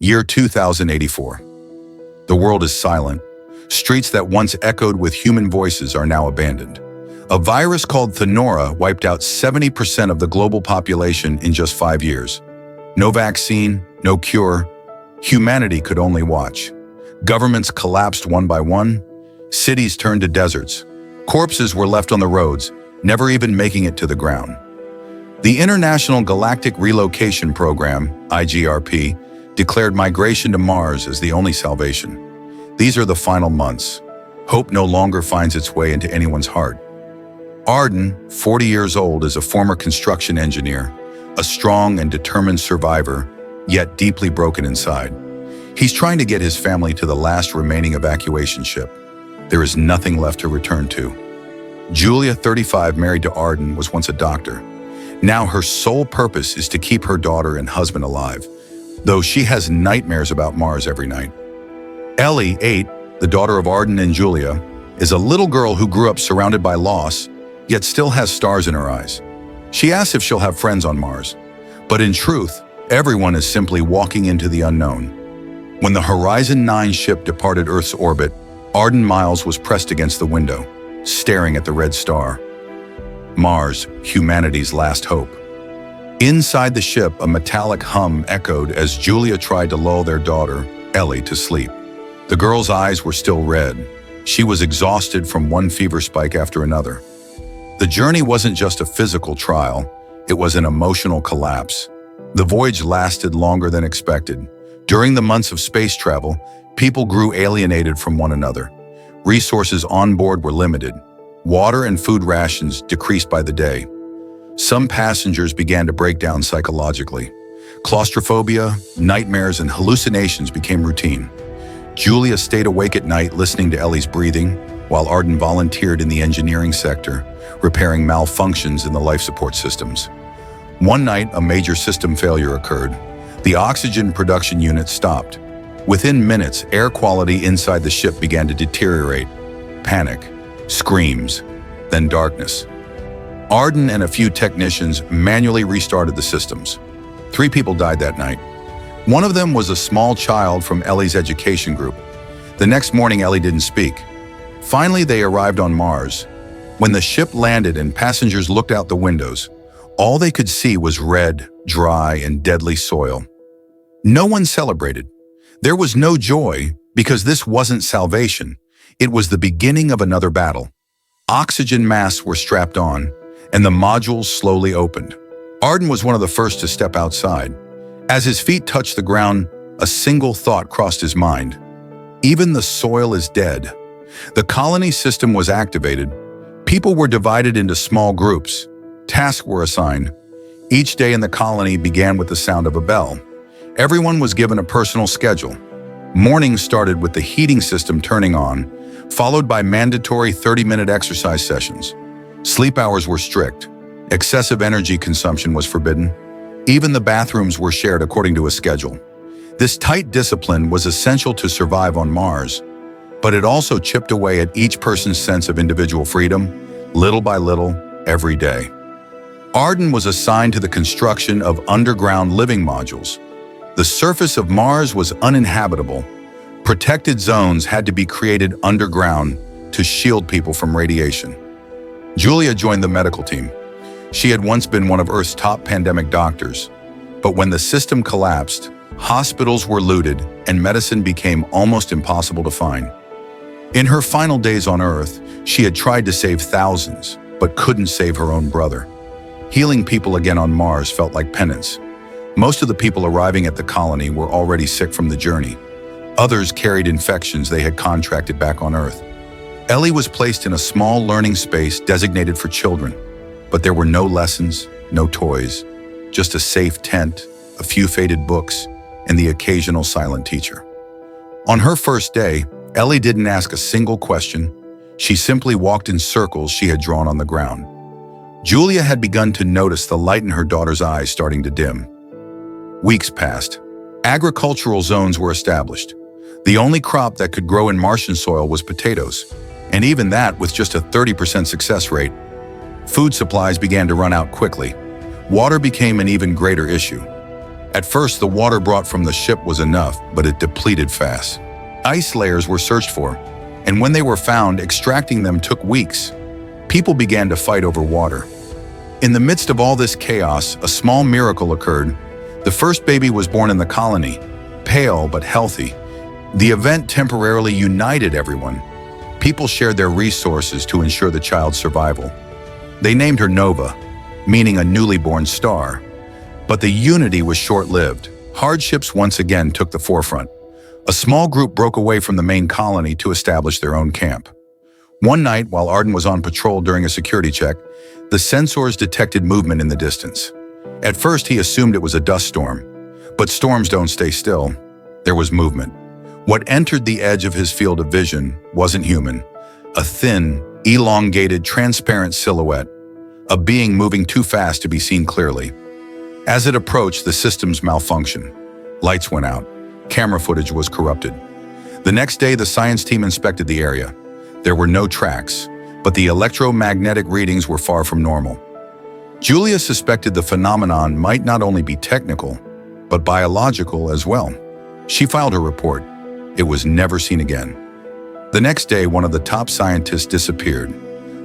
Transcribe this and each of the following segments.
Year 2084. The world is silent. Streets that once echoed with human voices are now abandoned. A virus called Thenora wiped out 70% of the global population in just 5 years. No vaccine, no cure. Humanity could only watch. Governments collapsed one by one. Cities turned to deserts. Corpses were left on the roads, never even making it to the ground. The International Galactic Relocation Program, IGRP, declared migration to Mars as the only salvation. These are the final months. Hope no longer finds its way into anyone's heart. Arden, 40 years old, is a former construction engineer, a strong and determined survivor, yet deeply broken inside. He's trying to get his family to the last remaining evacuation ship. There is nothing left to return to. Julia, 35, married to Arden, was once a doctor. Now her sole purpose is to keep her daughter and husband alive, though she has nightmares about Mars every night. Ellie, 8, the daughter of Arden and Julia, is a little girl who grew up surrounded by loss, yet still has stars in her eyes. She asks if she'll have friends on Mars, but in truth, everyone is simply walking into the unknown. When the Horizon 9 ship departed Earth's orbit, Arden Miles was pressed against the window, staring at the red star. Mars, humanity's last hope. Inside the ship, a metallic hum echoed as Julia tried to lull their daughter, Ellie, to sleep. The girl's eyes were still red. She was exhausted from one fever spike after another. The journey wasn't just a physical trial, it was an emotional collapse. The voyage lasted longer than expected. During the months of space travel, people grew alienated from one another. Resources on board were limited. Water and food rations decreased by the day. Some passengers began to break down psychologically. Claustrophobia, nightmares, and hallucinations became routine. Julia stayed awake at night listening to Ellie's breathing, while Arden volunteered in the engineering sector, repairing malfunctions in the life support systems. One night, a major system failure occurred. The oxygen production unit stopped. Within minutes, air quality inside the ship began to deteriorate. Panic, screams, then darkness. Arden and a few technicians manually restarted the systems. 3 people died that night. One of them was a small child from Ellie's education group. The next morning, Ellie didn't speak. Finally, they arrived on Mars. When the ship landed and passengers looked out the windows, all they could see was red, dry, and deadly soil. No one celebrated. There was no joy because this wasn't salvation. It was the beginning of another battle. Oxygen masks were strapped on, and the modules slowly opened. Arden was one of the first to step outside. As his feet touched the ground, a single thought crossed his mind. Even the soil is dead. The colony system was activated. People were divided into small groups. Tasks were assigned. Each day in the colony began with the sound of a bell. Everyone was given a personal schedule. Mornings started with the heating system turning on, followed by mandatory 30-minute exercise sessions. Sleep hours were strict. Excessive energy consumption was forbidden. Even the bathrooms were shared according to a schedule. This tight discipline was essential to survive on Mars, but it also chipped away at each person's sense of individual freedom, little by little, every day. Arden was assigned to the construction of underground living modules. The surface of Mars was uninhabitable. Protected zones had to be created underground to shield people from radiation. Julia joined the medical team. She had once been one of Earth's top pandemic doctors, but when the system collapsed, hospitals were looted and medicine became almost impossible to find. In her final days on Earth, she had tried to save thousands, but couldn't save her own brother. Healing people again on Mars felt like penance. Most of the people arriving at the colony were already sick from the journey. Others carried infections they had contracted back on Earth. Ellie was placed in a small learning space designated for children, but there were no lessons, no toys, just a safe tent, a few faded books, and the occasional silent teacher. On her first day, Ellie didn't ask a single question. She simply walked in circles she had drawn on the ground. Julia had begun to notice the light in her daughter's eyes starting to dim. Weeks passed. Agricultural zones were established. The only crop that could grow in Martian soil was potatoes, and even that with just a 30% success rate. Food supplies began to run out quickly. Water became an even greater issue. At first, the water brought from the ship was enough, but it depleted fast. Ice layers were searched for, and when they were found, extracting them took weeks. People began to fight over water. In the midst of all this chaos, a small miracle occurred. The first baby was born in the colony, pale but healthy. The event temporarily united everyone. People shared their resources to ensure the child's survival. They named her Nova, meaning a newly born star. But the unity was short-lived. Hardships once again took the forefront. A small group broke away from the main colony to establish their own camp. One night, while Arden was on patrol during a security check, the sensors detected movement in the distance. At first, he assumed it was a dust storm. But storms don't stay still. There was movement. What entered the edge of his field of vision wasn't human. A thin, elongated, transparent silhouette. A being moving too fast to be seen clearly. As it approached, the systems malfunctioned. Lights went out. Camera footage was corrupted. The next day, the science team inspected the area. There were no tracks, but the electromagnetic readings were far from normal. Julia suspected the phenomenon might not only be technical, but biological as well. She filed her report. It was never seen again. The next day, one of the top scientists disappeared.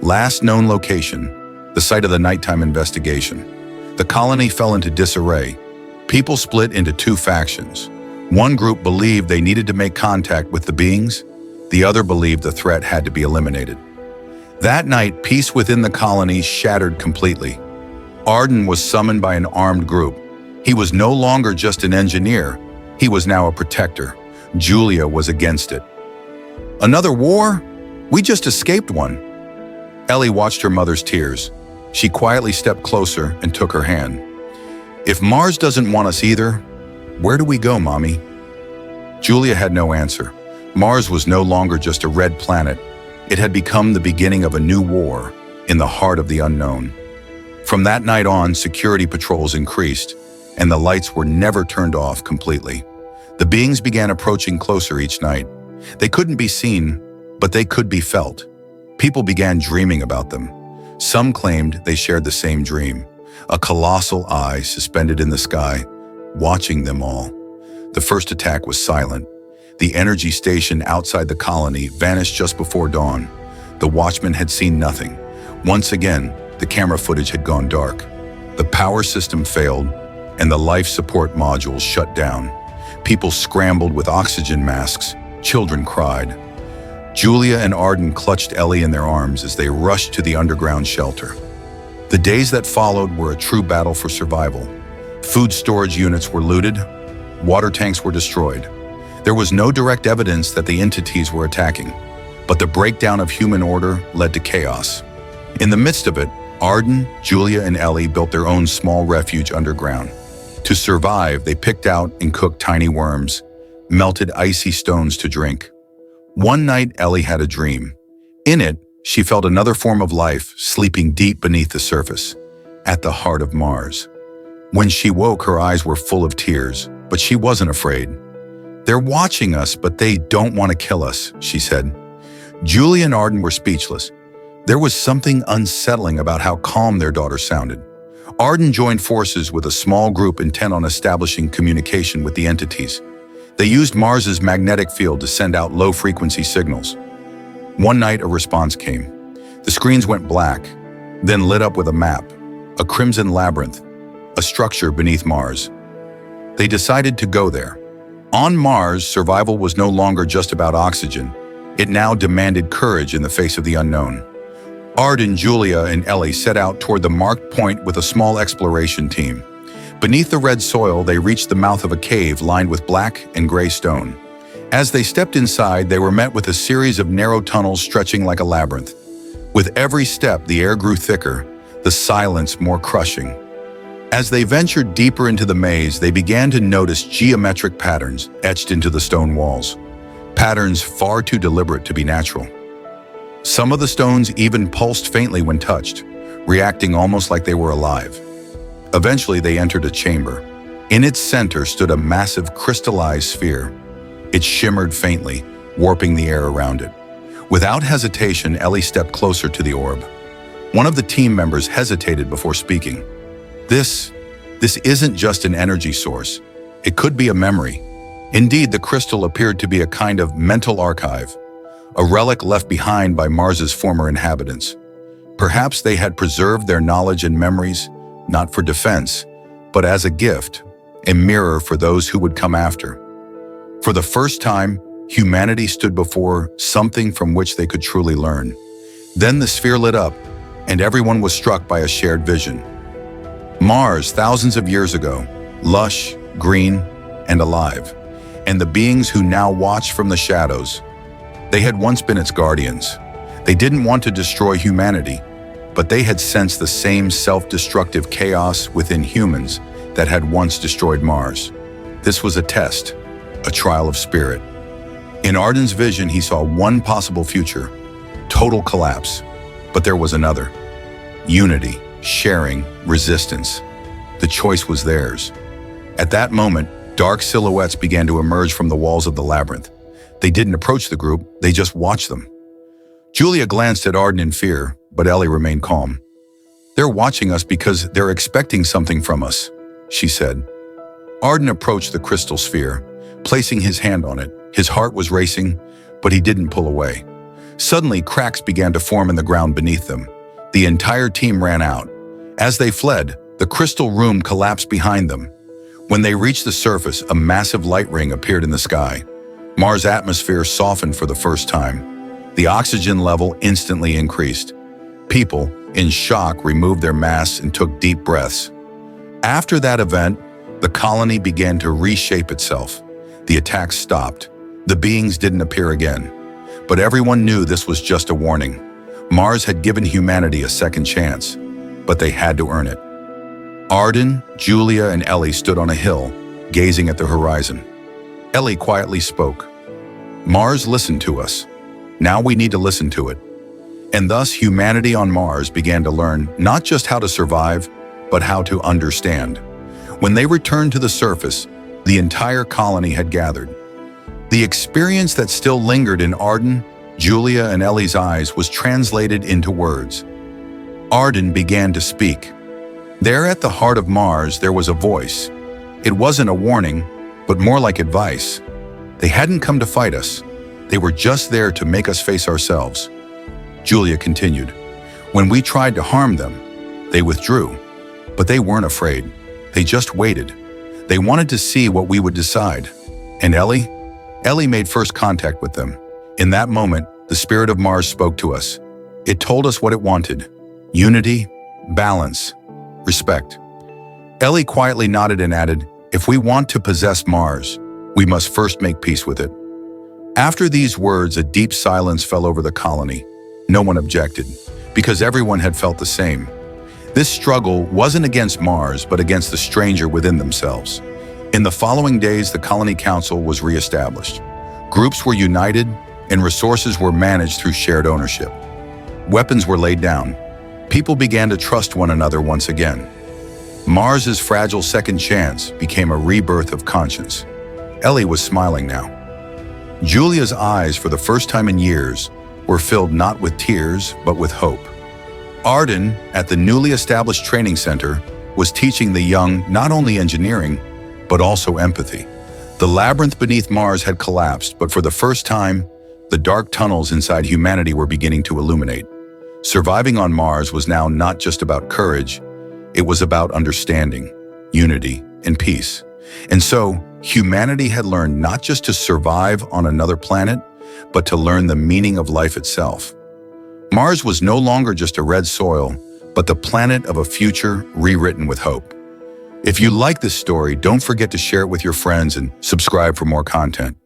Last known location, the site of the nighttime investigation. The colony fell into disarray. People split into two factions. One group believed they needed to make contact with the beings. The other believed the threat had to be eliminated. That night, peace within the colony shattered completely. Arden was summoned by an armed group. He was no longer just an engineer. He was now a protector. Julia was against it. Another war? We just escaped one. Ellie watched her mother's tears. She quietly stepped closer and took her hand. If Mars doesn't want us either, where do we go, Mommy? Julia had no answer. Mars was no longer just a red planet. It had become the beginning of a new war in the heart of the unknown. From that night on, security patrols increased, and the lights were never turned off completely. The beings began approaching closer each night. They couldn't be seen, but they could be felt. People began dreaming about them. Some claimed they shared the same dream, a colossal eye suspended in the sky, watching them all. The first attack was silent. The energy station outside the colony vanished just before dawn. The watchman had seen nothing. Once again, the camera footage had gone dark. The power system failed, and the life support modules shut down. People scrambled with oxygen masks. Children cried. Julia and Arden clutched Ellie in their arms as they rushed to the underground shelter. The days that followed were a true battle for survival. Food storage units were looted. Water tanks were destroyed. There was no direct evidence that the entities were attacking, but the breakdown of human order led to chaos. In the midst of it, Arden, Julia, and Ellie built their own small refuge underground. To survive, they picked out and cooked tiny worms, melted icy stones to drink. One night, Ellie had a dream. In it, she felt another form of life sleeping deep beneath the surface, at the heart of Mars. When she woke, her eyes were full of tears, but she wasn't afraid. "They're watching us, but they don't want to kill us," she said. Julia and Arden were speechless. There was something unsettling about how calm their daughter sounded. Arden joined forces with a small group intent on establishing communication with the entities. They used Mars's magnetic field to send out low-frequency signals. One night, a response came. The screens went black, then lit up with a map, a crimson labyrinth, a structure beneath Mars. They decided to go there. On Mars, survival was no longer just about oxygen. It now demanded courage in the face of the unknown. Arden, Julia, and Ellie set out toward the marked point with a small exploration team. Beneath the red soil, they reached the mouth of a cave lined with black and gray stone. As they stepped inside, they were met with a series of narrow tunnels stretching like a labyrinth. With every step, the air grew thicker, the silence more crushing. As they ventured deeper into the maze, they began to notice geometric patterns etched into the stone walls. Patterns far too deliberate to be natural. Some of the stones even pulsed faintly when touched, reacting almost like they were alive. Eventually, they entered a chamber. In its center stood a massive crystallized sphere. It shimmered faintly, warping the air around it. Without hesitation, Ellie stepped closer to the orb. One of the team members hesitated before speaking. This This isn't just an energy source. It could be a memory. Indeed, the crystal appeared to be a kind of mental archive, a relic left behind by Mars's former inhabitants. Perhaps they had preserved their knowledge and memories, not for defense, but as a gift, a mirror for those who would come after. For the first time, humanity stood before something from which they could truly learn. Then the sphere lit up, and everyone was struck by a shared vision. Mars, thousands of years ago, lush, green, and alive, and the beings who now watched from the shadows. They had once been its guardians. They didn't want to destroy humanity, but they had sensed the same self-destructive chaos within humans that had once destroyed Mars. This was a test, a trial of spirit. In Arden's vision, he saw one possible future, total collapse. But there was another. Unity, sharing, resistance. The choice was theirs. At that moment, dark silhouettes began to emerge from the walls of the labyrinth. They didn't approach the group, they just watched them. Julia glanced at Arden in fear, but Ellie remained calm. "They're watching us because they're expecting something from us," she said. Arden approached the crystal sphere, placing his hand on it. His heart was racing, but he didn't pull away. Suddenly, cracks began to form in the ground beneath them. The entire team ran out. As they fled, the crystal room collapsed behind them. When they reached the surface, a massive light ring appeared in the sky. Mars' atmosphere softened for the first time. The oxygen level instantly increased. People, in shock, removed their masks and took deep breaths. After that event, the colony began to reshape itself. The attacks stopped. The beings didn't appear again. But everyone knew this was just a warning. Mars had given humanity a second chance, but they had to earn it. Arden, Julia, and Ellie stood on a hill, gazing at the horizon. Ellie quietly spoke. "Mars listened to us. Now we need to listen to it." And thus humanity on Mars began to learn not just how to survive, but how to understand. When they returned to the surface, the entire colony had gathered. The experience that still lingered in Arden, Julia, and Ellie's eyes was translated into words. Arden began to speak. There at the heart of Mars, there was a voice. It wasn't a warning, but more like advice. They hadn't come to fight us. They were just there to make us face ourselves. Julia continued. When we tried to harm them, they withdrew. But they weren't afraid. They just waited. They wanted to see what we would decide. And Ellie? Ellie made first contact with them. In that moment, the spirit of Mars spoke to us. It told us what it wanted. Unity, balance, respect. Ellie quietly nodded and added, "If we want to possess Mars, we must first make peace with it." After these words, a deep silence fell over the colony. No one objected, because everyone had felt the same. This struggle wasn't against Mars, but against the stranger within themselves. In the following days, the Colony Council was reestablished. Groups were united, and resources were managed through shared ownership. Weapons were laid down. People began to trust one another once again. Mars's fragile second chance became a rebirth of conscience. Ellie was smiling now. Julia's eyes, for the first time in years, were filled not with tears, but with hope. Arden, at the newly established training center, was teaching the young not only engineering, but also empathy. The labyrinth beneath Mars had collapsed, but for the first time, the dark tunnels inside humanity were beginning to illuminate. Surviving on Mars was now not just about courage, it was about understanding, unity, and peace. And so, humanity had learned not just to survive on another planet, but to learn the meaning of life itself. Mars was no longer just a red soil, but the planet of a future rewritten with hope. If you like this story, don't forget to share it with your friends and subscribe for more content.